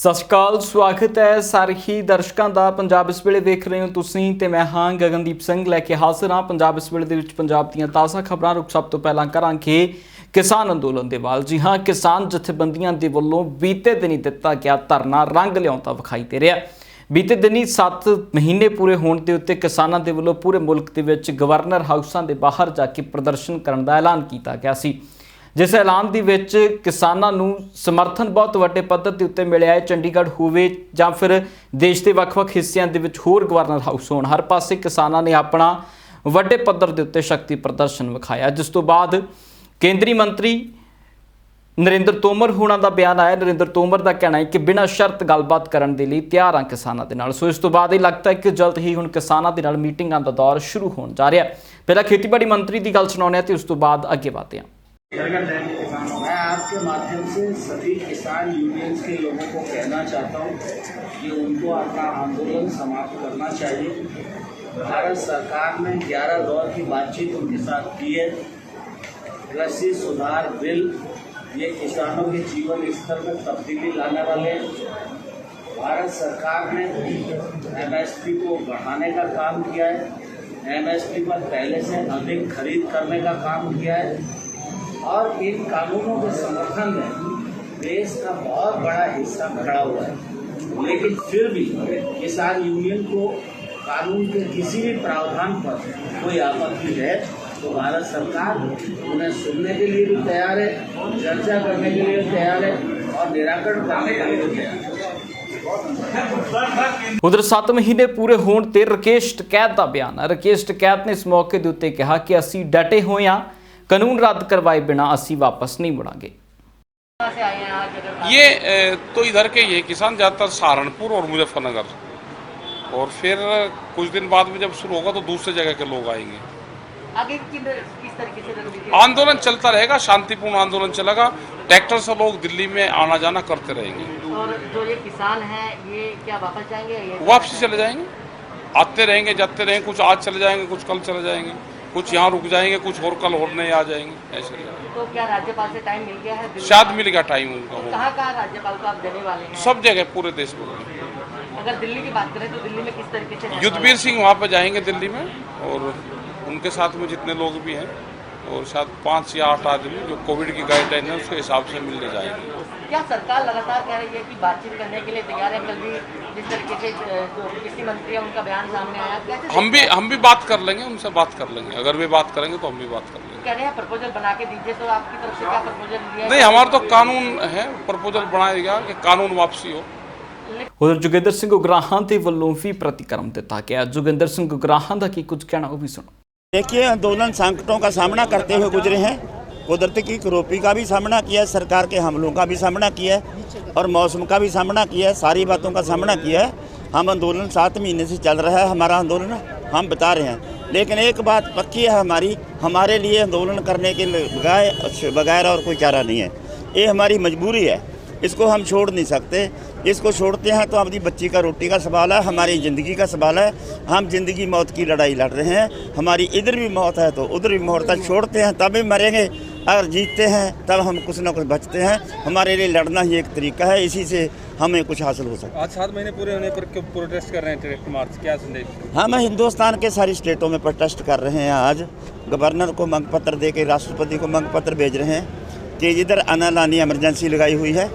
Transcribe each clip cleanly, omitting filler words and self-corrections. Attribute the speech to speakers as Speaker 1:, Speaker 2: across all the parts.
Speaker 1: सत श्री अकाल, स्वागत है ਸਾਰੇ ਹੀ ਦਰਸ਼ਕਾਂ ਦਾ। ਪੰਜਾਬ ਇਸ ਵੇਲੇ ਵੇਖ ਰਹੇ ਹੋ ਤੁਸੀਂ ਤੇ ਮੈਂ ਹਾਂ ਗਗਨਦੀਪ ਸਿੰਘ ਲੈ ਕੇ ਹਾਜ਼ਰ ਹਾਂ। ਪੰਜਾਬ ਇਸ ਵੇਲੇ ਦੇ ਵਿੱਚ ਪੰਜਾਬ ਦੀਆਂ ਤਾਜ਼ਾ ਖਬਰਾਂ। ਰੁਕ ਸਭ ਤੋਂ ਪਹਿਲਾਂ ਕਰਾਂਗੇ ਕਿਸਾਨ ਅੰਦੋਲਨ ਦੇ ਵੱਲ। ਜੀ ਹਾਂ, ਕਿਸਾਨ ਜਥੇਬੰਦੀਆਂ ਦੇ ਵੱਲੋਂ ਬੀਤੇ ਦਿਨੀ ਦਿੱਤਾ ਗਿਆ ਧਰਨਾ ਰੰਗ ਲਿਆਉਂਦਾ ਵਿਖਾਈ ਦੇ ਰਿਹਾ। बीते दिनी 7 महीने पूरे होने के उत्ते किसानों के वलों पूरे मुल्क के विच गवर्नर हाउसां दे बाहर जाके प्रदर्शन करने का ऐलान किया गया सी, जिस ऐलान दे विच किसानां नूं समर्थन बहुत वड्डे पद्धर के उत्ते मिलिया है। चंडीगढ़ होवे जां फिर देश के वख-वख हिस्सिਆਂ ਦੇ ਵਿੱਚ होर गवर्नर हाउस होण, हर पासे किसानां ने अपना वड्डे पद्धर के उत्ते शक्ति प्रदर्शन विखाया। जिस तो बाद केंद्रीय मंत्री नरेंद्र तोमर होना का बयान आया। नरेंद्र तोमर का कहना है कि बिना शर्त गलबात करने के लिए तैयार हाँ किसानों के नाल। सो इस तो बाद ये लगता है कि जल्द ही हुण किसानों के नाल मीटिंगां का दौर शुरू होने जा रहा है। पहला खेतीबाड़ी मंत्री की गल सुनाने तो उस तो बाद अगे बढ़ते हैं।
Speaker 2: मैं आपके माध्यम से सभी किसान यूनियंस के लोगों को कहना चाहता हूँ कि उनको अपना आंदोलन समाप्त करना चाहिए। भारत सरकार ने 11 दौर की बातचीत उनके साथ की है। कृषि सुधार बिल ये किसानों के जीवन स्तर में तब्दीली लाने वाले हैं। भारत सरकार ने एमएसपी को बढ़ाने का काम किया है। एमएसपी पर पहले से अधिक खरीद करने का काम किया है और इन कानूनों के समर्थन में देश का बहुत बड़ा हिस्सा खड़ा हुआ है। लेकिन फिर भी किसान यूनियन को कानून के किसी भी प्रावधान पर कोई आपत्ति है तो भारत सरकार उन्हें सुनने के लिए भी तैयार है, चर्चा करने के लिए तैयार है और निराकरण करने के लिए भी तैयार है।
Speaker 1: उधर 7 महीने पूरे होने ते राकेश टिकैत का बयान है। राकेश टिकैत ने इस मौके के उत्ते कहा कि असी डटे हुए हाँ, कानून रद्द करवाए बिना असी वापस नहीं मुड़ांगे।
Speaker 3: ये तो इधर के ये किसान ज़्यादातर सहारनपुर और मुजफ्फरनगर, और फिर कुछ दिन बाद में जब शुरू होगा तो दूसरे जगह के लोग आएंगे।
Speaker 4: आगे किस तरीके से रणनीति?
Speaker 3: आंदोलन चलता रहेगा, शांतिपूर्ण आंदोलन चलेगा। ट्रैक्टर से लोग दिल्ली में आना जाना करते रहेंगे।
Speaker 4: और जो ये किसान हैं ये क्या वापस जाएंगे?
Speaker 3: वापसी चले जाएंगे, आते रहेंगे जाते रहेंगे। कुछ आज चले जाएंगे, कुछ कल चले जाएंगे, कुछ यहाँ रुक जाएंगे, कुछ और कल और नए आ जाएंगे, ऐसे।
Speaker 4: तो क्या राज्यपाल से टाइम मिल गया है?
Speaker 3: शायद मिल गया टाइम उनका।
Speaker 4: तो कहाँ राज्यपाल को आप देने वाले हैं?
Speaker 3: सब जगह पूरे देश में।
Speaker 4: अगर दिल्ली की बात करें तो दिल्ली में किस तरीके से?
Speaker 3: युद्धवीर सिंह वहाँ पर जाएंगे दिल्ली में, और उनके साथ में जितने लोग भी हैं और शायद 5 या 8 आदमी जो कोविड की गाइडलाइन है उसके हिसाब से मिलने जाएंगे।
Speaker 4: क्या सरकार लगातार कह रही है कि बातचीत करने के लिए तैयार है? कल भी जिस तरीके से जो कृषि मंत्री है उनका बयान सामने आया, कैसे?
Speaker 3: हम भी बात कर लेंगे, उनसे बात कर लेंगे। अगर वे बात करेंगे तो हम भी बात कर लेंगे।
Speaker 4: कह रहे हैं प्रपोजल बना के दीजिए, तो आपकी तरफ से क्या प्रपोजल दिया?
Speaker 3: नहीं, हमारा तो कानून है, प्रपोजल बनाएगा कि कानून वापसी हो।
Speaker 1: उधर जोगिंदर सिंह उगराहां के वलों भी प्रतिक्रम दिता गया। जोगिंदर सिंह उगराहां का की कुछ कहना वो भी सुनो।
Speaker 5: देखिए, आंदोलन संकटों का सामना करते हुए गुजरे हैं। कुदरत की करोपी का भी सामना किया है, सरकार के हमलों का भी सामना किया है और मौसम का भी सामना किया है, सारी बातों का सामना किया है। हम आंदोलन 7 महीने से चल रहा है, हमारा आंदोलन हम बता रहे हैं। लेकिन एक बात पक्की है हमारे लिए आंदोलन करने के बगैर और कोई चारा नहीं है। ये हमारी मजबूरी है, इसको हम छोड़ नहीं सकते। इसको छोड़ते हैं तो अपनी बच्ची का रोटी का सवाल है, हमारी ज़िंदगी का सवाल है। हम जिंदगी मौत की लड़ाई लड़ रहे हैं। हमारी इधर भी मौत है तो उधर भी मौत है। छोड़ते हैं तब भी मरेंगे, अगर जीतते हैं तब हम कुछ ना कुछ बचते हैं। हमारे लिए लड़ना ही एक तरीका है, इसी से हमें कुछ हासिल हो सकता है।
Speaker 6: आज 7 महीने पूरे होने पर क्यों प्रोटेस्ट कर रहे हैं? ट्रैक्टर मार्च, क्या संदेश?
Speaker 5: हम हिंदुस्तान के सारी स्टेटों में प्रोटेस्ट कर रहे हैं। आज गवर्नर को मंग पत्र दे के राष्ट्रपति को मंग पत्र भेज रहे हैं कि इधर आना लानी इमरजेंसी लगाई हुई है।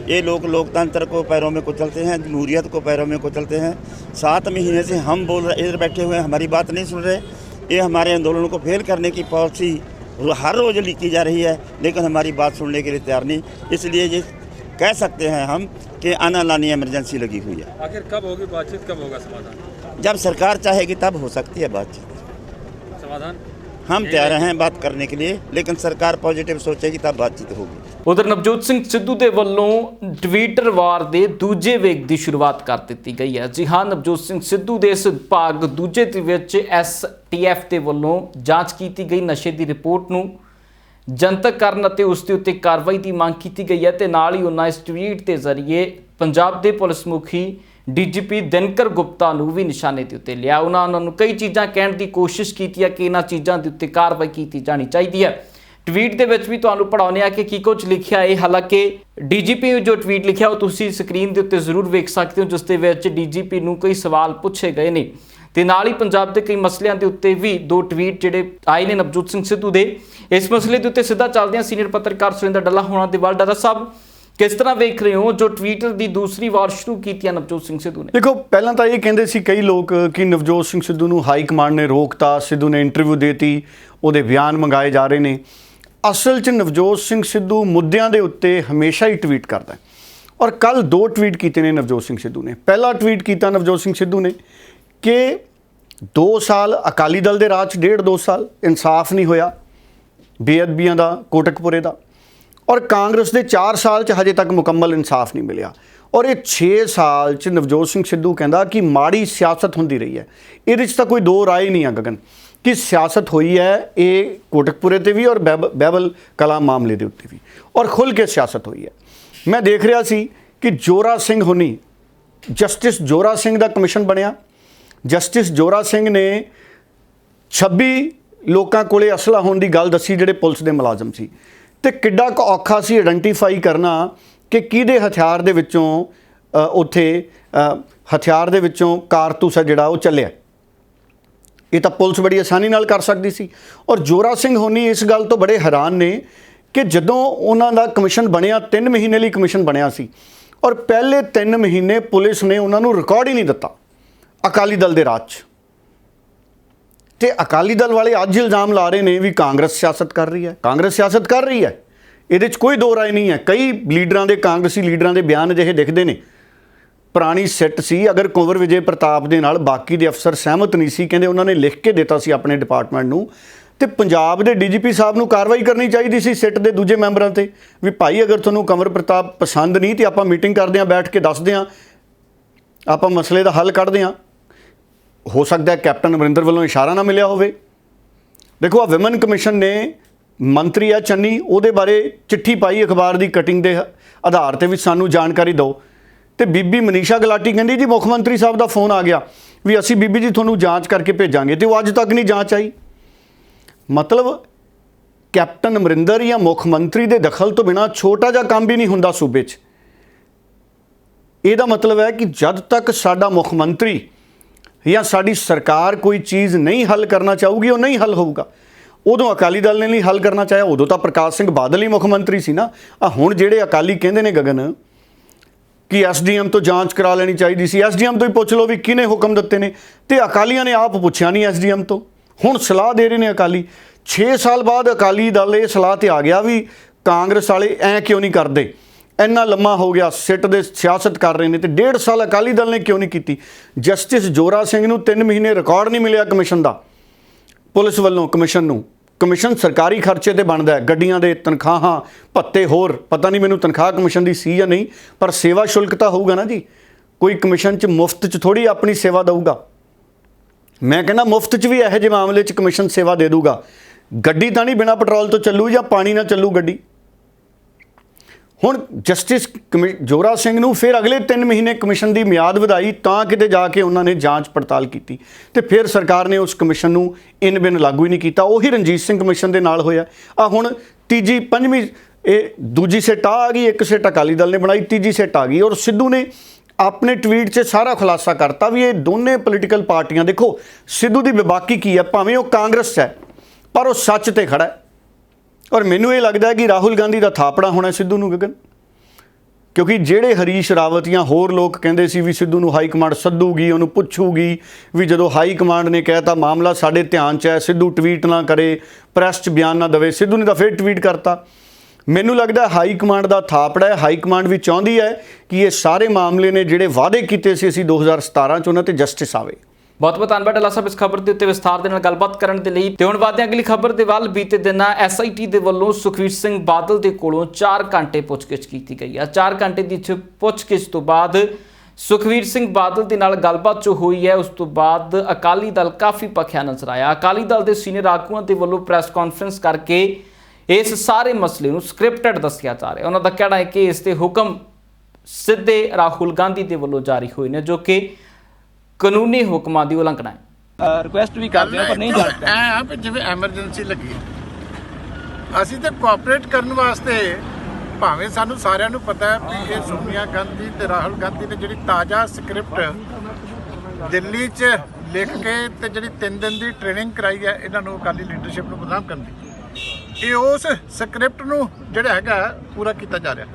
Speaker 5: ये लोग लोकतंत्र को पैरों में कुचलते हैं, जमहूरियत को पैरों में कुचलते हैं। 7 महीने से हम बोल रहे, इधर बैठे हुए हैं, हमारी बात नहीं सुन रहे। ये हमारे आंदोलन को फेल करने की पॉलिसी हर रोज़ की जा रही है, लेकिन हमारी बात सुनने के लिए तैयार नहीं। इसलिए ये कह सकते हैं हम कि आना लानी इमरजेंसी लगी हुई है।
Speaker 6: आखिर कब होगी बातचीत, कब होगा समाधान?
Speaker 5: जब सरकार चाहेगी तब हो सकती है बातचीत।
Speaker 6: समाधान
Speaker 5: हम तैयार हैं बात करने के लिए, लेकिन सरकार पॉजिटिव सोचेगी तब बातचीत होगी।
Speaker 1: उधर नवजोत सिंह सिद्धू के वलों ट्विटर वार के दूजे वेग की शुरुआत कर दी गई है। जी हाँ, नवजोत सिंह सिद्धू के इस भाग दूजे STF के वलों जांच की गई नशे की रिपोर्ट नूं जनतक करन ते उसके उत्ते कार्रवाई की मांग की गई है। नाल ही उन्होंने इस ट्वीट के जरिए पंजाब के पुलिस मुखी DGP दिनकर गुप्ता नूं भी निशाने के उत्ते लिया। उन्होंने कई चीज़ां कहने की कोशिश की है कि इन्हां चीज़ों के उत्ते कार्रवाई की जानी चाहिए है। ट्वीट ਦੇ ਵਿੱਚ ਵੀ ਤੁਹਾਨੂੰ ਪੜਾਉਂਦੇ ਆ ਕਿ ਕੀ ਕੁਝ ਲਿਖਿਆ ਹੈ। ਹਾਲਾਂਕਿ ਡੀਜੀਪੀ ਜੋ ਟਵੀਟ ਲਿਖਿਆ ਉਹ ਤੁਸੀਂ ਸਕਰੀਨ ਦੇ ਉੱਤੇ ਜ਼ਰੂਰ ਵੇਖ ਸਕਦੇ ਹੋ, ਜਿਸ ਦੇ ਵਿੱਚ ਡੀਜੀਪੀ ਨੂੰ ਕਈ ਸਵਾਲ ਪੁੱਛੇ ਗਏ ਨੇ ਤੇ ਨਾਲ ਹੀ ਪੰਜਾਬ ਦੇ ਕਈ ਮਸਲਿਆਂ ਦੇ ਉੱਤੇ ਵੀ 2 ਟਵੀਟ ਜਿਹੜੇ ਆਏ ਨੇ ਨਵਜੋਤ ਸਿੰਘ ਸਿੱਧੂ ਦੇ। ਇਸ ਮਸਲੇ ਦੇ ਉੱਤੇ ਸਿੱਧਾ ਚੱਲਦੇ ਹਾਂ ਸੀਨੀਅਰ ਪੱਤਰਕਾਰ ਸੁਰਿੰਦਰ ਡੱਲਾ ਹੋਣਾ ਦੇ ਵੱਲ। ਡੱਲਾ ਸਾਹਿਬ, ਕਿਸ ਤਰ੍ਹਾਂ ਵੇਖ ਰਹੇ ਹੋ ਜੋ ਟਵੀਟਰ ਦੀ ਦੂਸਰੀ ਵਾਰ ਸ਼ੁਰੂ ਕੀਤੀ ਹੈ ਨਵਜੋਤ ਸਿੰਘ ਸਿੱਧੂ ਨੇ?
Speaker 7: देखो, पहला तो ये कहते सी कई लोग कि नवजोत सिंह सिद्धू ਨੂੰ हाई कमांड ने रोकता, सिद्धू ने इंटरव्यू देती, ਉਹਦੇ ਬਿਆਨ ਮੰਗਾਏ ਜਾ ਰਹੇ ਨੇ। ਅਸਲ 'ਚ ਨਵਜੋਤ ਸਿੰਘ ਸਿੱਧੂ ਮੁੱਦਿਆਂ ਦੇ ਉੱਤੇ ਹਮੇਸ਼ਾ ਹੀ ਟਵੀਟ ਕਰਦਾ ਔਰ ਕੱਲ 2 ਟਵੀਟ ਕੀਤੇ ਨੇ ਨਵਜੋਤ ਸਿੰਘ ਸਿੱਧੂ ਨੇ। ਪਹਿਲਾ ਟਵੀਟ ਕੀਤਾ ਨਵਜੋਤ ਸਿੰਘ ਸਿੱਧੂ ਨੇ ਕਿ 2 ਸਾਲ ਅਕਾਲੀ ਦਲ ਦੇ ਰਾਜ 'ਚ 1.5-2 ਸਾਲ ਇਨਸਾਫ ਨਹੀਂ ਹੋਇਆ ਬੇਅਦਬੀਆਂ ਦਾ, ਕੋਟਕਪੁਰੇ ਦਾ, ਔਰ ਕਾਂਗਰਸ ਦੇ 4 ਸਾਲ 'ਚ ਹਜੇ ਤੱਕ ਮੁਕੰਮਲ ਇਨਸਾਫ ਨਹੀਂ ਮਿਲਿਆ। ਔਰ ਇਹ 6 ਸਾਲ 'ਚ ਨਵਜੋਤ ਸਿੰਘ ਸਿੱਧੂ ਕਹਿੰਦਾ ਕਿ ਮਾੜੀ ਸਿਆਸਤ ਹੁੰਦੀ ਰਹੀ ਹੈ। ਇਹਦੇ 'ਚ ਤਾਂ ਕੋਈ 2 ਰਾਏ ਨਹੀਂ ਆ ਗਗਨ ਕਿ ਸਿਆਸਤ ਹੋਈ ਹੈ ਇਹ ਕੋਟਕਪੁਰੇ ਤੇ ਵੀ ਔਰ ਬਹਿਬਲ ਕਲਾ ਮਾਮਲੇ ਦੇ ਉੱਤੇ ਵੀ, ਔਰ ਖੁੱਲ੍ਹ ਕੇ ਸਿਆਸਤ ਹੋਈ ਹੈ। ਮੈਂ ਦੇਖ ਰਿਹਾ ਸੀ ਕਿ ਜੋਰਾ ਸਿੰਘ ਹੋਣੀ, ਜਸਟਿਸ ਜੋਰਾ ਸਿੰਘ ਦਾ ਕਮਿਸ਼ਨ ਬਣਿਆ। ਜਸਟਿਸ ਜੋਰਾ ਸਿੰਘ ਨੇ 26 ਲੋਕਾਂ ਕੋਲੇ ਅਸਲਾ ਹੋਣ ਦੀ ਗੱਲ ਦੱਸੀ ਜਿਹੜੇ ਪੁਲਿਸ ਦੇ ਮੁਲਾਜ਼ਮ ਸੀ, ਤੇ ਕਿੱਡਾ ਕੁ ਔਖਾ ਸੀ ਆਇਡੈਂਟੀਫਾਈ ਕਰਨਾ ਕਿ ਕਿਹਦੇ ਹਥਿਆਰ ਦੇ ਵਿੱਚੋਂ ਉੱਥੇ ਹਥਿਆਰ ਦੇ ਵਿੱਚੋਂ ਕਾਰਤੂਸ ਹੈ ਜਿਹੜਾ ਉਹ ਚੱਲਿਆ। ਇਹ ਤਾਂ ਪੁਲਿਸ ਬੜੀ ਆਸਾਨੀ ਨਾਲ ਕਰ ਸਕਦੀ ਸੀ। ਔਰ ਜੋਰਾ ਸਿੰਘ ਹੋਣੀ ਇਸ ਗੱਲ ਤੋਂ ਬੜੇ ਹੈਰਾਨ ਨੇ ਕਿ ਜਦੋਂ ਉਹਨਾਂ ਦਾ ਕਮਿਸ਼ਨ ਬਣਿਆ 3 ਮਹੀਨੇ ਲਈ ਕਮਿਸ਼ਨ ਬਣਿਆ ਸੀ ਔਰ ਪਹਿਲੇ 3 ਮਹੀਨੇ ਪੁਲਿਸ ਨੇ ਉਹਨਾਂ ਨੂੰ ਰਿਕਾਰਡ ਹੀ ਨਹੀਂ ਦਿੱਤਾ ਅਕਾਲੀ ਦਲ ਦੇ ਰਾਜ 'ਚ। ਤੇ ਅਕਾਲੀ ਦਲ ਵਾਲੇ ਅੱਜ ਇਲਜ਼ਾਮ ਲਾ ਰਹੇ ਨੇ ਵੀ ਕਾਂਗਰਸ ਸਿਆਸਤ ਕਰ ਰਹੀ ਹੈ। ਕਾਂਗਰਸ ਸਿਆਸਤ ਕਰ ਰਹੀ ਹੈ, ਇਹਦੇ 'ਚ ਕੋਈ 2 ਰਾਏ ਨਹੀਂ ਹੈ। ਕਈ ਲੀਡਰਾਂ ਦੇ, ਕਾਂਗਰਸੀ ਲੀਡਰਾਂ ਦੇ ਬਿਆਨ ਅਜਿਹੇ ਦਿਖਦੇ ਨੇ। ਪੁਰਾਣੀ ਸਿੱਟ ਸੀ, ਅਗਰ ਕੁੰਵਰ ਵਿਜੇ ਪ੍ਰਤਾਪ ਦੇ ਨਾਲ ਬਾਕੀ ਦੇ ਅਫਸਰ ਸਹਿਮਤ ਨਹੀਂ ਸੀ, ਕਹਿੰਦੇ ਉਹਨਾਂ ਨੇ ਲਿਖ ਕੇ ਦਿੱਤਾ ਸੀ ਆਪਣੇ ਡਿਪਾਰਟਮੈਂਟ ਨੂੰ, ਤੇ ਪੰਜਾਬ ਦੇ ਡੀਜੀਪੀ ਸਾਹਿਬ ਨੂੰ ਕਾਰਵਾਈ ਕਰਨੀ ਚਾਹੀਦੀ ਸੀ ਸਿੱਟ ਦੇ ਦੂਜੇ ਮੈਂਬਰਾਂ ਤੇ ਵੀ ਭਾਈ ਅਗਰ ਤੁਹਾਨੂੰ ਕੁੰਵਰ ਪ੍ਰਤਾਪ ਪਸੰਦ ਨਹੀਂ ਤੇ ਆਪਾਂ ਮੀਟਿੰਗ ਕਰਦੇ ਹਾਂ, ਬੈਠ ਕੇ ਦੱਸਦੇ ਹਾਂ, ਆਪਾਂ ਮਸਲੇ ਦਾ ਹੱਲ ਕੱਢਦੇ ਹਾਂ। ਹੋ ਸਕਦਾ ਹੈ ਕੈਪਟਨ ਅਮਰਿੰਦਰ ਵੱਲੋਂ ਇਸ਼ਾਰਾ ਨਾ ਮਿਲਿਆ ਹੋਵੇ। ਦੇਖੋ, ਆ ਵਿਮਨ ਕਮਿਸ਼ਨ ਨੇ ਮੰਤਰੀ ਆ ਚੰਨੀ, ਉਹਦੇ ਬਾਰੇ ਚਿੱਠੀ ਪਾਈ ਅਖਬਾਰ ਦੀ ਕਟਿੰਗ ਦੇ ਆਧਾਰ ਤੇ ਵੀ ਸਾਨੂੰ ਜਾਣਕਾਰੀ ਦਿਓ, ਤੇ ਬੀਬੀ ਮਨੀਸ਼ਾ ਗਲਾਟੀ ਕਹਿੰਦੀ ਜੀ ਮੁੱਖ ਮੰਤਰੀ ਸਾਹਿਬ ਦਾ ਫੋਨ ਆ ਗਿਆ ਵੀ ਅਸੀਂ ਬੀਬੀ ਜੀ ਤੁਹਾਨੂੰ ਜਾਂਚ ਕਰਕੇ ਭੇਜਾਂਗੇ, ਤੇ ਉਹ ਅੱਜ ਤੱਕ ਨਹੀਂ ਜਾਂਚ ਆਈ। ਮਤਲਬ ਕੈਪਟਨ ਅਮਰਿੰਦਰ ਜਾਂ ਮੁੱਖ ਮੰਤਰੀ ਦੇ ਦਖਲ ਤੋਂ ਬਿਨਾਂ ਛੋਟਾ ਜਿਹਾ ਕੰਮ ਵੀ ਨਹੀਂ ਹੁੰਦਾ ਸੂਬੇ 'ਚ। ਇਹਦਾ ਮਤਲਬ ਹੈ ਕਿ ਜਦ ਤੱਕ ਸਾਡਾ ਮੁੱਖ ਮੰਤਰੀ ਜਾਂ ਸਾਡੀ ਸਰਕਾਰ ਕੋਈ ਚੀਜ਼ ਨਹੀਂ ਹੱਲ ਕਰਨਾ ਚਾਹੂਗੀ ਉਹ ਨਹੀਂ ਹੱਲ ਹੋਊਗਾ। ਉਦੋਂ ਅਕਾਲੀ ਦਲ ਨੇ ਨਹੀਂ ਹੱਲ ਕਰਨਾ ਚਾਹਿਆ, ਉਦੋਂ ਤਾਂ ਪ੍ਰਕਾਸ਼ ਸਿੰਘ ਬਾਦਲ ਹੀ ਮੁੱਖ ਮੰਤਰੀ ਸੀ ਨਾ। ਆ ਹੁਣ ਜਿਹੜੇ ਅਕਾਲੀ ਕਹਿੰਦੇ ਨੇ ਗਗਨ ਕਿ ਐਸਡੀਐਮ ਤੋਂ ਜਾਂਚ ਕਰਾ ਲੈਣੀ ਚਾਹੀਦੀ ਸੀ, ਐਸਡੀਐਮ ਤੋਂ ਹੀ ਪੁੱਛ ਲਓ ਵੀ ਕਿਹਨੇ ਹੁਕਮ ਦਿੱਤੇ ਨੇ, ਤੇ ਅਕਾਲੀਆਂ ਨੇ ਆਪ ਪੁੱਛਿਆ ਨਹੀਂ ਐਸਡੀਐਮ ਤੋਂ, ਹੁਣ ਸਲਾਹ ਦੇ ਰਹੇ ਨੇ ਅਕਾਲੀ। 6 ਸਾਲ ਬਾਅਦ ਅਕਾਲੀ ਦਲ ਇਹ ਸਲਾਹ ਤੇ ਆ ਗਿਆ ਵੀ ਕਾਂਗਰਸ ਵਾਲੇ ਐਂ ਕਿਉਂ ਨਹੀਂ ਕਰਦੇ, ਇੰਨਾ ਲੰਮਾ ਹੋ ਗਿਆ, ਸਿੱਟ ਦੇ ਸਿਆਸਤ ਕਰ ਰਹੇ ਨੇ, ਤੇ 1.5 ਸਾਲ ਅਕਾਲੀ ਦਲ ਨੇ ਕਿਉਂ ਨਹੀਂ ਕੀਤੀ। ਜਸਟਿਸ ਜੋਰਾ ਸਿੰਘ ਨੂੰ 3 ਮਹੀਨੇ ਰਿਕਾਰਡ ਨਹੀਂ ਮਿਲਿਆ ਕਮਿਸ਼ਨ ਦਾ, ਪੁਲਿਸ ਵੱਲੋਂ ਕਮਿਸ਼ਨ ਨੂੰ। ਕਮਿਸ਼ਨ ਸਰਕਾਰੀ ਖਰਚੇ ਤੇ ਬਣਦਾ ਹੈ, ਗੱਡੀਆਂ ਦੇ ਤਨਖਾਹਾਂ, ਭੱਤੇ, ਹੋਰ ਪਤਾ ਨਹੀਂ ਮੈਨੂੰ ਤਨਖਾਹ ਕਮਿਸ਼ਨ ਦੀ ਸੀ ਜਾਂ ਨਹੀਂ, ਪਰ ਸੇਵਾ ਸ਼ੁਲਕ ਤਾਂ ਹੋਊਗਾ ਨਾ ਜੀ। ਕੋਈ ਕਮਿਸ਼ਨ 'ਚ ਮੁਫਤ 'ਚ ਥੋੜ੍ਹੀ ਆਪਣੀ ਸੇਵਾ ਦਊਗਾ। ਮੈਂ ਕਹਿੰਦਾ ਮੁਫਤ 'ਚ ਵੀ ਇਹੋ ਜਿਹੇ ਮਾਮਲੇ 'ਚ ਕਮਿਸ਼ਨ ਸੇਵਾ ਦੇ ਦੂਗਾ। ਗੱਡੀ ਤਾਂ ਨਹੀਂ ਬਿਨਾਂ ਪੈਟਰੋਲ ਤੋਂ ਚੱਲੂ ਜਾਂ ਪਾਣੀ ਨਾਲ ਚੱਲੂ ਗੱਡੀ। ਹੁਣ ਜਸਟਿਸ ਜੋਰਾ ਸਿੰਘ ਨੂੰ ਫਿਰ ਅਗਲੇ 3 ਮਹੀਨੇ ਕਮਿਸ਼ਨ ਦੀ ਮਿਆਦ ਵਧਾਈ, ਤਾਂ ਕਿਤੇ ਜਾ ਕੇ ਉਹਨਾਂ ਨੇ ਜਾਂਚ ਪੜਤਾਲ ਕੀਤੀ, ਤੇ ਫਿਰ ਸਰਕਾਰ ਨੇ ਉਸ ਕਮਿਸ਼ਨ ਨੂੰ ਇਨ ਬਿਨ ਲਾਗੂ ਹੀ ਨਹੀਂ ਕੀਤਾ। ਉਹੀ ਰਣਜੀਤ ਸਿੰਘ ਕਮਿਸ਼ਨ ਦੇ ਨਾਲ ਹੋਇਆ। ਆ ਹੁਣ ਤੀਜੀ, ਪੰਜਵੀਂ, ਇਹ ਦੂਜੀ ਸਿੱਟ ਆ ਗਈ, ਇੱਕ ਸਿੱਟ ਅਕਾਲੀ ਦਲ ਨੇ ਬਣਾਈ, ਤੀਜੀ ਸਿੱਟ ਆ ਗਈ। ਔਰ ਸਿੱਧੂ ਨੇ ਆਪਣੇ ਟਵੀਟ 'ਚ ਸਾਰਾ ਖੁਲਾਸਾ ਕਰਤਾ ਵੀ ਇਹ ਦੋਨੇ ਪੋਲੀਟੀਕਲ ਪਾਰਟੀਆਂ, ਦੇਖੋ ਸਿੱਧੂ ਦੀ ਬੇਬਾਕੀ ਕੀ ਹੈ, ਭਾਵੇਂ ਉਹ ਕਾਂਗਰਸ 'ਚ ਹੈ ਪਰ ਉਹ ਸੱਚ ਤੇ ਖੜਾ ਹੈ। ਔਰ ਮੈਨੂੰ ਇਹ ਲੱਗਦਾ ਕਿ ਰਾਹੁਲ ਗਾਂਧੀ ਦਾ ਥਾਪੜਾ ਹੋਣਾ ਸਿੱਧੂ ਨੂੰ ਗਗਨ, ਕਿਉਂਕਿ ਜਿਹੜੇ ਹਰੀਸ਼ ਰਾਵਤ ਜਾਂ ਹੋਰ ਲੋਕ ਕਹਿੰਦੇ ਸੀ ਵੀ ਸਿੱਧੂ ਨੂੰ ਹਾਈ ਕਮਾਂਡ ਸੱਦੂਗੀ, ਉਹਨੂੰ ਪੁੱਛੂਗੀ, ਵੀ ਜਦੋਂ ਹਾਈ ਕਮਾਂਡ ਨੇ ਕਹਿਤਾ ਮਾਮਲਾ ਸਾਡੇ ਧਿਆਨ 'ਚ ਹੈ, ਸਿੱਧੂ ਟਵੀਟ ਨਾ ਕਰੇ, ਪ੍ਰੈਸ 'ਚ ਬਿਆਨ ਨਾ ਦੇਵੇ, ਸਿੱਧੂ ਨੇ ਤਾਂ ਫਿਰ ਟਵੀਟ ਕਰਤਾ। ਮੈਨੂੰ ਲੱਗਦਾ ਹਾਈ ਕਮਾਂਡ ਦਾ ਥਾਪੜਾ ਹੈ। ਹਾਈ ਕਮਾਂਡ ਵੀ ਚਾਹੁੰਦੀ ਹੈ ਕਿ ਇਹ ਸਾਰੇ ਮਾਮਲੇ ਨੇ ਜਿਹੜੇ ਵਾਅਦੇ ਕੀਤੇ ਸੀ ਅਸੀਂ 2017 'ਚ, ਉਹਨਾਂ 'ਤੇ ਜਸਟਿਸ ਆਵੇ।
Speaker 1: ਬਹੁਤ ਬਹੁਤ ਧੰਨਵਾਦ ਡੱਲਾ ਸਾਹਿਬ ਇਸ ਖਬਰ ਦੇ ਉੱਤੇ ਵਿਸਥਾਰ ਦੇ ਨਾਲ ਗੱਲਬਾਤ ਕਰਨ ਦੇ ਲਈ। ਤੇ ਹੁਣ ਬਾਅਦ ਅਗਲੀ ਖਬਰ ਦੇ ਵੱਲ। ਬੀਤੇ ਦਿਨ ਐਸਆਈਟੀ ਦੇ ਵੱਲੋਂ ਸੁਖਵੀਰ ਸਿੰਘ ਬਾਦਲ ਦੇ ਕੋਲੋਂ 4 ਘੰਟੇ ਪੁੱਛਗਿੱਛ ਕੀਤੀ ਗਈ ਹੈ। 4 ਘੰਟੇ ਦੀ ਪੁੱਛਗਿੱਛ ਤੋਂ ਬਾਅਦ ਸੁਖਵੀਰ ਸਿੰਘ ਬਾਦਲ ਦੇ ਨਾਲ ਗੱਲਬਾਤ ਜੋ ਹੋਈ ਹੈ, ਉਸ ਤੋਂ ਬਾਅਦ ਅਕਾਲੀ ਦਲ ਕਾਫੀ ਭਖਿਆ ਨਜ਼ਰ ਆਇਆ। ਅਕਾਲੀ ਦਲ ਦੇ ਸੀਨੀਅਰ ਆਗੂਆਂ ਦੇ ਵੱਲੋਂ ਪ੍ਰੈਸ ਕਾਨਫਰੰਸ ਕਰਕੇ ਇਸ ਸਾਰੇ ਮਸਲੇ ਨੂੰ ਸਕ੍ਰਿਪਟਡ ਦੱਸਿਆ ਜਾ ਰਿਹਾ। ਉਹਨਾਂ ਦਾ ਕਹਿਣਾ ਹੈ ਕਿ ਇਸ ਦੇ ਹੁਕਮ ਸਿੱਧੇ ਰਾਹੁਲ ਗਾਂਧੀ ਦੇ ਵੱਲੋਂ ਜਾਰੀ ਹੋਏ ਨੇ, ਜੋ ਕਿ ਕਾਨੂੰਨੀ ਹੁਕਮਾਂ ਦੀ ਉਲੰਘਣਾ ਹੈ।
Speaker 8: ਰਿਕੁਐਸਟ ਵੀ ਕਰਦੇ ਆ ਪਰ ਨਹੀਂ ਜਾਣਦੇ।
Speaker 9: ਐ ਆ ਵੀ ਜਿਵੇਂ ਐਮਰਜੈਂਸੀ ਲੱਗੀ
Speaker 8: ਅਸੀਂ ਤੇ ਕੋਆਪਰੇਟ ਕਰਨ ਵਾਸਤੇ, ਭਾਵੇਂ ਸਾਨੂੰ ਸਾਰਿਆਂ ਨੂੰ ਪਤਾ ਹੈ ਵੀ ਇਹ ਸੋਨੀਆ ਗਾਂਧੀ ਤੇ ਰਾਹੁਲ ਗਾਂਧੀ ਨੇ ਜਿਹੜੀ ਤਾਜ਼ਾ ਸਕ੍ਰਿਪਟ ਦਿੱਲੀ 'ਚ ਲਿਖ ਕੇ ਤੇ ਜਿਹੜੀ 3 ਦਿਨ ਦੀ ਟ੍ਰੇਨਿੰਗ ਕਰਾਈ ਹੈ ਇਹਨਾਂ ਨੂੰ ਅਕਾਲੀ ਲੀਡਰਸ਼ਿਪ ਨੂੰ ਬਦਨਾਮ ਕਰਨ ਦੀ, ਇਹ ਉਸ ਸਕ੍ਰਿਪਟ ਨੂੰ ਜਿਹੜਾ ਹੈਗਾ ਪੂਰਾ ਕੀਤਾ ਜਾ ਰਿਹਾ।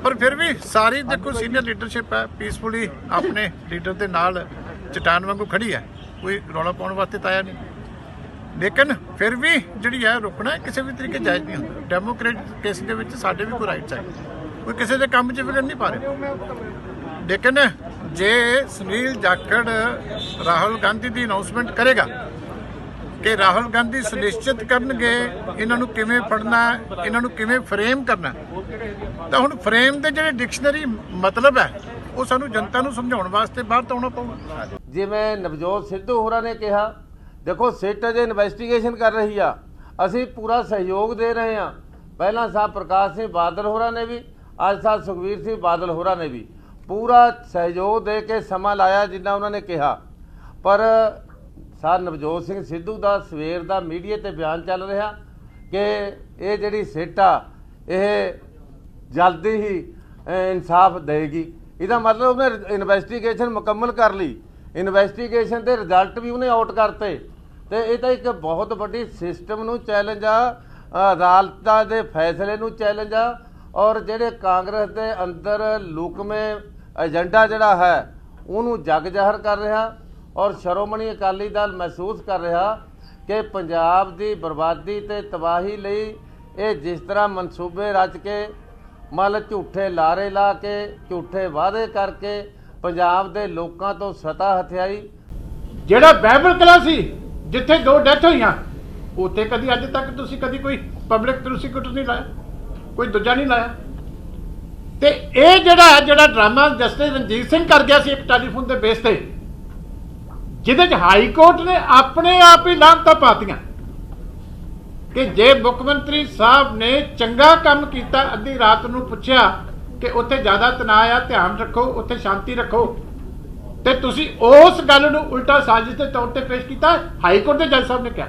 Speaker 8: ਪਰ ਫਿਰ ਵੀ ਸਾਰੀ ਦੇਖੋ ਸੀਨੀਅਰ ਲੀਡਰਸ਼ਿਪ ਹੈ, ਪੀਸਫੁਲੀ ਆਪਣੇ ਲੀਡਰ ਦੇ ਨਾਲ ਚਟਾਨ ਵਾਂਗੂ ਖੜੀ ਹੈ, ਕੋਈ ਰੌਲਾ ਪਾਉਣ ਵਾਸਤੇ ਤਾਂ ਆਇਆ ਨਹੀਂ। ਲੇਕਿਨ ਫਿਰ ਵੀ ਜਿਹੜੀ ਹੈ ਰੁਕਣਾ ਕਿਸੇ ਵੀ ਤਰੀਕੇ ਜਾਇਜ਼ ਨਹੀਂ ਹੁੰਦਾ। ਡੈਮੋਕ੍ਰੇਟਿਕ ਕੇਸ ਦੇ ਵਿੱਚ ਸਾਡੇ ਵੀ ਕੋਈ ਰਾਈਟਸ ਹੈ, ਕੋਈ ਕਿਸੇ ਦੇ ਕੰਮ 'ਚ ਵਿਗੜ ਨਹੀਂ ਪਾ ਰਿਹਾ। ਲੇਕਿਨ ਜੇ ਸੁਨੀਲ ਜਾਖੜ ਰਾਹੁਲ ਗਾਂਧੀ ਦੀ ਅਨਾਉਂਸਮੈਂਟ ਕਰੇਗਾ ਕਿ ਰਾਹੁਲ ਗਾਂਧੀ ਸੁਨਿਸ਼ਚਿਤ ਕਰਨਗੇ ਇਹਨਾਂ ਨੂੰ ਕਿਵੇਂ ਫੜਨਾ, ਇਹਨਾਂ ਨੂੰ ਕਿਵੇਂ ਫਰੇਮ ਕਰਨਾ, ਤਾਂ ਹੁਣ ਫਰੇਮ ਦੇ ਜਿਹੜੇ ਡਿਕਸ਼ਨਰੀ ਮਤਲਬ ਹੈ ਉਹ ਸਾਨੂੰ ਜਨਤਾ ਨੂੰ ਸਮਝਾਉਣ ਵਾਸਤੇ ਬਾਹਰ ਤਾਂ ਆਉਣਾ ਪਊਗਾ।
Speaker 9: ਜਿਵੇਂ ਨਵਜੋਤ ਸਿੱਧੂ ਹੋਰਾਂ ਨੇ ਕਿਹਾ, ਦੇਖੋ ਸਿੱਟ ਅਜੇ ਇਨਵੈਸਟੀਗੇਸ਼ਨ ਕਰ ਰਹੀ ਆ, ਅਸੀਂ ਪੂਰਾ ਸਹਿਯੋਗ ਦੇ ਰਹੇ ਹਾਂ। ਪਹਿਲਾਂ ਸਾਹਿਬ ਪ੍ਰਕਾਸ਼ ਸਿੰਘ ਬਾਦਲ ਹੋਰਾਂ ਨੇ ਵੀ, ਅੱਜ ਸਾਹਿਬ ਸੁਖਬੀਰ ਸਿੰਘ ਬਾਦਲ ਹੋਰਾਂ ਨੇ ਵੀ ਪੂਰਾ ਸਹਿਯੋਗ ਦੇ ਕੇ ਸਮਾਂ ਲਾਇਆ ਜਿੰਨਾ ਉਹਨਾਂ ਨੇ ਕਿਹਾ। ਪਰ ਸਰ ਨਵਜੋਤ ਸਿੰਘ ਸਿੱਧੂ ਦਾ ਸਵੇਰ ਦਾ ਮੀਡੀਆ ਤੇ ਬਿਆਨ ਚੱਲ ਰਿਹਾ ਕਿ ਇਹ ਜਿਹੜੀ ਸਿੱਟ ਆ ਇਹ ਜਲਦੀ ਹੀ ਇਨਸਾਫ ਦੇਗੀ। ਇਹਦਾ ਮਤਲਬ ਉਹਨੇ ਇਨਵੈਸਟੀਗੇਸ਼ਨ ਮੁਕੰਮਲ ਕਰ ਲਈ, ਇਨਵੈਸਟੀਗੇਸ਼ਨ ਦੇ ਰਿਜ਼ਲਟ ਵੀ ਉਹਨੇ ਆਊਟ ਕਰਤੇ। ਤੇ ਇਹ ਤਾਂ ਇੱਕ ਬਹੁਤ ਵੱਡੀ ਸਿਸਟਮ ਨੂੰ ਚੈਲੰਜ ਆ, ਅਦਾਲਤਾਂ ਦੇ ਫੈਸਲੇ ਨੂੰ ਚੈਲੰਜ ਆ, ਔਰ ਜਿਹੜੇ ਕਾਂਗਰਸ ਦੇ ਅੰਦਰ ਲੁਕਵੇਂ ਏਜੰਡਾ ਜਿਹੜਾ ਹੈ ਉਹਨੂੰ ਜਗ ਜ਼ਾਹਰ ਕਰ ਰਿਹਾ। ਔਰ ਸ਼੍ਰੋਮਣੀ ਅਕਾਲੀ ਦਲ ਮਹਿਸੂਸ ਕਰ ਰਿਹਾ ਕਿ ਪੰਜਾਬ ਦੀ ਬਰਬਾਦੀ ਤੇ ਤਬਾਹੀ ਲਈ ਇਹ ਜਿਸ ਤਰ੍ਹਾਂ ਮਨਸੂਬੇ ਰਚ ਕੇ ਮਤਲਬ ਝੂਠੇ ਲਾਰੇ ਲਾ ਕੇ ਝੂਠੇ ਵਾਅਦੇ ਕਰਕੇ ਪੰਜਾਬ ਦੇ ਲੋਕਾਂ ਤੋਂ ਸਤਾ ਹਥਿਆਈ।
Speaker 8: ਜਿਹੜਾ ਬਾਈਬਲ ਕਲਾ ਸੀ ਜਿੱਥੇ 2 ਡੈਥ ਹੋਈਆਂ, ਉੱਥੇ ਕਦੀ ਅੱਜ ਤੱਕ ਤੁਸੀਂ ਕਦੀ ਕੋਈ ਪਬਲਿਕ ਪ੍ਰੋਸੀਕਿਊਟਰ ਨਹੀਂ ਲਾਇਆ, ਕੋਈ ਦੂਜਾ ਨਹੀਂ ਲਾਇਆ। ਤੇ ਇਹ ਜਿਹੜਾ ਡਰਾਮਾ ਜਸਟਿਸ ਰਣਜੀਤ ਸਿੰਘ ਕਰ ਗਿਆ ਸੀ ਇੱਕ ਟੈਲੀਫੋਨ ਦੇ ਬੇਸ ਤੇ, ਜਿਹਦੇ 'ਚ ਹਾਈ ਕੋਰਟ ਨੇ ਆਪਣੇ ਆਪ ਹੀ ਲਾਹਨਤਾਂ ਪਾਤੀਆਂ ਕਿ ਜੇ ਮੁੱਖ ਮੰਤਰੀ ਸਾਹਿਬ ਨੇ ਚੰਗਾ ਕੰਮ ਕੀਤਾ, ਅੱਧੀ ਰਾਤ ਨੂੰ ਪੁੱਛਿਆ ਕਿ ਉੱਥੇ ਜ਼ਿਆਦਾ ਤਣਾਅ ਆ, ਧਿਆਨ ਰੱਖੋ, ਉੱਥੇ ਸ਼ਾਂਤੀ ਰੱਖੋ, ਤੇ ਤੁਸੀਂ ਉਸ ਗੱਲ ਨੂੰ ਉਲਟਾ ਸਾਜ਼ਿਸ਼ ਦੇ ਤੌਰ ਤੇ ਪੇਸ਼ ਕੀਤਾ। ਹਾਈ ਕੋਰਟ ਦੇ ਜੱਜ ਸਾਹਿਬ ਨੇ ਕਿਹਾ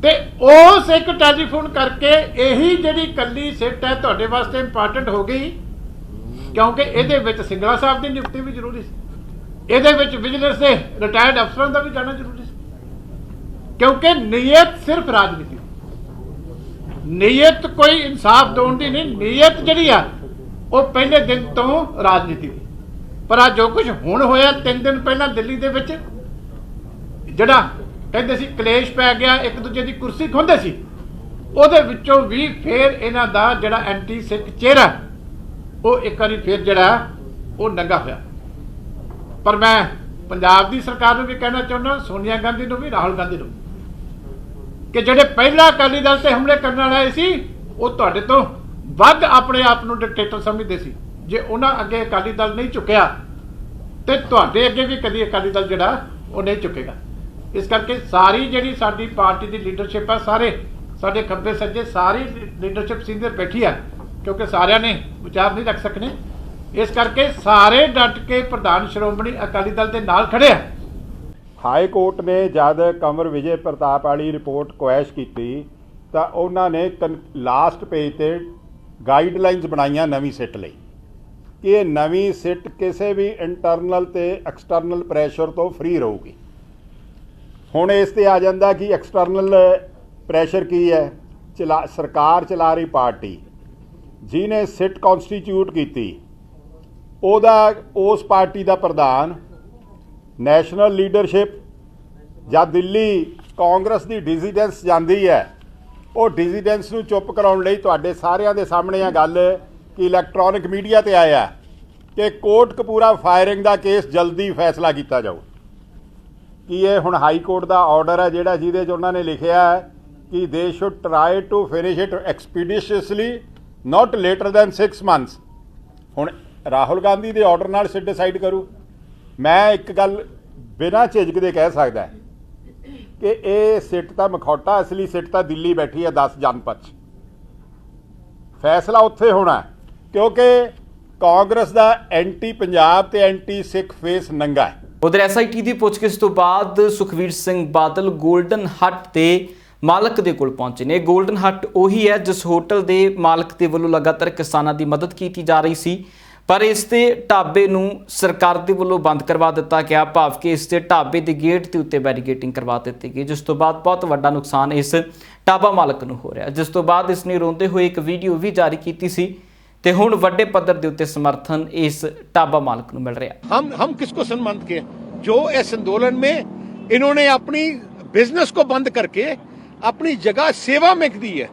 Speaker 8: ਤੇ ਉਸ ਇੱਕ ਟੈਲੀਫੋਨ ਕਰਕੇ ਇਹੀ ਜਿਹੜੀ ਕੱਲੀ ਸਿੱਟ ਹੈ ਤੁਹਾਡੇ ਵਾਸਤੇ ਇੰਪੋਰਟੈਂਟ ਹੋ ਗਈ, ਕਿਉਂਕਿ ਇਹਦੇ ਵਿੱਚ ਸਿੰਗਲਾ ਸਾਹਿਬ ਦੀ ਨਿਯੁਕਤੀ ਵੀ ਜ਼ਰੂਰੀ ਸੀ, ਇਹਦੇ ਵਿੱਚ ਵਿਜੀਲੈਂਸ ਦੇ ਰਿਟਾਇਰਡ ਅਫਸਰਾਂ ਦਾ ਵੀ ਜਾਣਾ ਜ਼ਰੂਰੀ ਸੀ, ਕਿਉਂਕਿ ਨੀਅਤ ਸਿਰਫ ਰਾਜਨੀਤੀ, ਨੀਅਤ ਕੋਈ ਇਨਸਾਫ ਦੇਣ ਦੀ ਨਹੀਂ, ਨੀਅਤ ਜਿਹੜੀ ਆ ਉਹ ਪਹਿਲੇ ਦਿਨ ਤੋਂ ਰਾਜਨੀਤੀ ਦੀ। ਪਰ ਆ ਜੋ ਕੁਝ ਹੁਣ ਹੋਇਆ 3 ਦਿਨ ਪਹਿਲਾਂ ਦਿੱਲੀ ਦੇ ਵਿੱਚ, ਜਿਹੜਾ ਕਹਿੰਦੇ ਸੀ ਕਲੇਸ਼ ਪੈ ਗਿਆ, ਇੱਕ ਦੂਜੇ ਦੀ ਕੁਰਸੀ ਖੋਹਦੇ ਸੀ, ਉਹਦੇ ਵਿੱਚੋਂ ਵੀ ਫੇਰ ਇਹਨਾਂ ਦਾ ਜਿਹੜਾ ਐਂਟੀ ਸਿੱਖ ਚਿਹਰਾ ਉਹ ਇੱਕ ਵਾਰੀ ਫੇਰ ਜਿਹੜਾ ਉਹ ਨੰਗਾ ਹੋਇਆ। ਪਰ ਮੈਂ ਪੰਜਾਬ ਦੀ ਸਰਕਾਰ ਨੂੰ ਵੀ ਕਹਿਣਾ ਚਾਹੁੰਦਾ, ਸੋਨੀਆ ਗਾਂਧੀ ਨੂੰ ਵੀ, ਰਾਹੁਲ ਗਾਂਧੀ ਨੂੰ, ਕਿ ਜਿਹੜੇ ਪਹਿਲਾਂ ਅਕਾਲੀ ਦਲ ਤੇ ਹਮਲੇ ਕਰਨ ਵਾਲੇ ਸੀ ਉਹ ਤੁਹਾਡੇ ਤੋਂ ਵੱਧ ਆਪਣੇ ਆਪ ਨੂੰ ਡਿਕਟੇਟਰ ਸਮਝਦੇ ਸੀ। ਜੇ ਉਹਨਾਂ ਅੱਗੇ ਅਕਾਲੀ ਦਲ ਨਹੀਂ ਝੁਕਿਆ ਤੇ ਤੁਹਾਡੇ ਅੱਗੇ ਵੀ ਕਦੀ ਅਕਾਲੀ ਦਲ ਜਿਹੜਾ ਉਹ ਨਹੀਂ ਝੁਕੇਗਾ। ਇਸ ਕਰਕੇ ਸਾਰੀ ਜਿਹੜੀ ਸਾਡੀ ਪਾਰਟੀ ਦੀ ਲੀਡਰਸ਼ਿਪ ਹੈ, ਸਾਰੇ ਸਾਡੇ ਖੱਬੇ ਸੱਜੇ ਸਾਰੀ ਲੀਡਰਸ਼ਿਪ ਸੀਨੀਅਰ ਬੈਠੀ ਹੈ, ਕਿਉਂਕਿ ਸਾਰਿਆਂ ਨੇ ਵਿਚਾਰ ਨਹੀਂ ਰੱਖ ਸਕਣੇ, ਇਸ ਕਰਕੇ ਸਾਰੇ ਡਟ ਕੇ ਪ੍ਰਧਾਨ ਸ਼੍ਰੋਮਣੀ ਅਕਾਲੀ ਦਲ ਦੇ ਨਾਲ ਖੜੇ ਆ।
Speaker 10: ਹਾਈ ਕੋਰਟ ਨੇ ਜਦ ਕੰਵਰ ਵਿਜੇ ਪ੍ਰਤਾਪ ਵਾਲੀ ਰਿਪੋਰਟ ਕੁਐਸ਼ ਕੀਤੀ ਤਾਂ ਉਹਨਾਂ ਨੇ ਲਾਸਟ ਪੇਜ ਤੇ ਗਾਈਡਲਾਈਨਸ ਬਣਾਈਆਂ ਨਵੀਂ ਸਿੱਟ ਲਈ ਕਿ ਇਹ ਨਵੀਂ ਸਿੱਟ ਕਿਸੇ ਵੀ ਇੰਟਰਨਲ ਤੇ ਐਕਸਟਰਨਲ ਪ੍ਰੈਸ਼ਰ ਤੋਂ ਫ੍ਰੀ ਰਹੂਗੀ। ਹੁਣ ਇਸ ਤੇ ਆ ਜਾਂਦਾ ਕਿ ਐਕਸਟਰਨਲ ਪ੍ਰੈਸ਼ਰ ਕੀ ਹੈ, ਸਰਕਾਰ ਚਲਾ ਰਹੀ ਪਾਰਟੀ ਜਿਹਨੇ ਸਿੱਟ ਕਨਸਟੀਟਿਊਟ ਕੀਤੀ, ਉਹਦਾ ਉਸ ਪਾਰਟੀ ਦਾ ਪ੍ਰਧਾਨ, ਨੈਸ਼ਨਲ ਲੀਡਰਸ਼ਿਪ ਜਾਂ ਦਿੱਲੀ ਕਾਂਗਰਸ ਦੀ ਡਿਸੀਡੈਂਸ ਜਾਂਦੀ ਹੈ, ਉਹ ਡਿਸੀਡੈਂਸ ਨੂੰ ਚੁੱਪ ਕਰਾਉਣ ਲਈ ਤੁਹਾਡੇ ਸਾਰਿਆਂ ਦੇ ਸਾਹਮਣੇ ਆ ਗੱਲ ਕਿ ਇਲੈਕਟ੍ਰੋਨਿਕ ਮੀਡੀਆ ਤੇ ਆਇਆ ਕਿ ਕੋਟਕਪੂਰਾ ਫਾਇਰਿੰਗ ਦਾ ਕੇਸ ਜਲਦੀ ਫੈਸਲਾ ਕੀਤਾ ਜਾਊ। ਕਿ ਇਹ ਹੁਣ ਹਾਈ ਕੋਰਟ ਦਾ ਆਰਡਰ ਹੈ ਜਿਹੜਾ ਜਿਹਦੇ 'ਚ ਉਹਨਾਂ ਨੇ ਲਿਖਿਆ ਹੈ ਕਿ they should try to finish it expeditiously not later than 6 months. ਹੁਣ ਰਾਹੁਲ ਗਾਂਧੀ ਦੇ ਆਰਡਰ ਨਾਲ ਸਿੱਟ ਡਿਸਾਈਡ ਕਰੂ। ਮੈਂ ਇੱਕ ਗੱਲ ਬਿਨਾਂ ਝਿਜਕ ਦੇ ਕਹਿ ਸਕਦਾ ਕਿ ਇਹ ਸਿੱਟ ਤਾਂ ਮਖੌਟਾ, ਅਸਲੀ ਸਿੱਟ ਤਾਂ ਦਿੱਲੀ ਬੈਠੀ ਹੈ 10 ਜਨਪਦ 'ਚ। ਫੈਸਲਾ ਉੱਥੇ ਹੋਣਾ ਕਿਉਂਕਿ ਕਾਂਗਰਸ ਦਾ ਐਂਟੀ ਪੰਜਾਬ ਤੇ ਐਂਟੀ ਸਿੱਖ ਫੇਸ ਨੰਗਾ ਹੈ।
Speaker 1: ਉਧਰ SIT ਦੀ ਪੁੱਛਗਿੱਛ ਤੋਂ ਬਾਅਦ ਸੁਖਬੀਰ ਸਿੰਘ ਬਾਦਲ ਗੋਲਡਨ ਹੱਟ ਤੇ ਮਾਲਕ ਦੇ ਕੋਲ ਪਹੁੰਚੇ ਨੇ। ਗੋਲਡਨ ਹੱਟ ਉਹੀ ਹੈ ਜਿਸ ਹੋਟਲ ਦੇ ਮਾਲਕ ਦੇ ਵੱਲੋਂ ਲਗਾਤਾਰ ਕਿਸਾਨਾਂ ਦੀ ਮਦਦ ਕੀਤੀ ਜਾ ਰਹੀ ਸੀ, ਪਰ ਇਸ ਦੇ ਢਾਬੇ ਨੂੰ ਸਰਕਾਰ ਦੇ ਵੱਲੋਂ ਬੰਦ ਕਰਵਾ ਦਿੱਤਾ ਗਿਆ, ਭਾਵ ਕਿ ਇਸ ਦੇ ਢਾਬੇ ਦੇ ਗੇਟ ਦੇ ਉੱਤੇ ਬੈਰੀਕੇਡਿੰਗ ਕਰਵਾ ਦਿੱਤੀ ਗਈ, ਜਿਸ ਤੋਂ ਬਾਅਦ ਬਹੁਤ ਵੱਡਾ ਨੁਕਸਾਨ ਇਸ ਢਾਬਾ ਮਾਲਕ ਨੂੰ ਹੋ ਰਿਹਾ, ਜਿਸ ਤੋਂ ਬਾਅਦ ਇਸ ਨੇ ਰੋਂਦੇ ਹੋਏ ਇੱਕ ਵੀਡੀਓ ਵੀ ਜਾਰੀ ਕੀਤੀ ਸੀ ਤੇ ਹੁਣ ਵੱਡੇ ਪੱਧਰ ਦੇ ਉੱਤੇ ਸਮਰਥਨ ਇਸ ਢਾਬਾ ਮਾਲਕ ਨੂੰ ਮਿਲ ਰਿਹਾ।
Speaker 8: हम किसको सम्मानित किए? जो इस आंदोलन में इन्होंने अपनी बिजनेस को बंद करके अपनी जगह सेवा में दी है।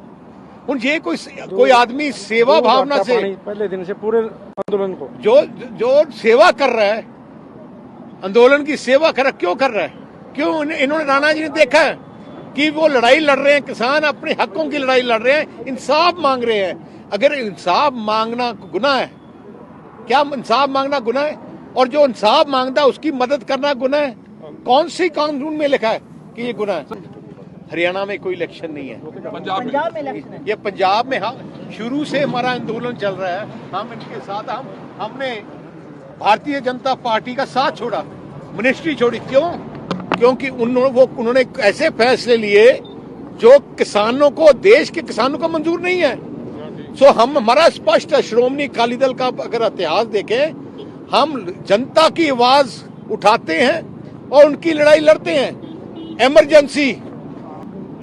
Speaker 8: उन ये कोई आदमी सेवा भावना से
Speaker 6: पहले दिन से पूरे आंदोलन को
Speaker 8: जो सेवा कर रहा है, आंदोलन की सेवा कर रहा, क्यों कर रहा है? क्यों इन्होंने राणा जी ने देखा है कि वो लड़ाई लड़ रहे हैं, किसान अपने हकों की लड़ाई लड़ रहे हैं, इंसाफ मांग रहे हैं। अगर इंसाफ मांगना गुनाह है, क्या इंसाफ मांगना गुनाह है? और जो इंसाफ मांगता है उसकी मदद करना गुनाह है? कौन सी कानून में लिखा है कि ये गुनाह है? हरियाणा में कोई इलेक्शन नहीं है,
Speaker 4: पंजाब में इलेक्शन है।
Speaker 8: ये पंजाब में हम शुरू से हमारा आंदोलन चल रहा है, हम इनके साथ हमने भारतीय जनता पार्टी का साथ छोड़ा, मिनिस्ट्री छोड़ी। क्यों? क्योंकि उन्होंने ऐसे फैसले लिए जो किसानों को, देश के किसानों को मंजूर नहीं है। सो हमारा स्पष्ट है, श्रोमणी अकाली दल का अगर इतिहास देखें, हम जनता की आवाज उठाते हैं और उनकी लड़ाई लड़ते हैं। इमरजेंसी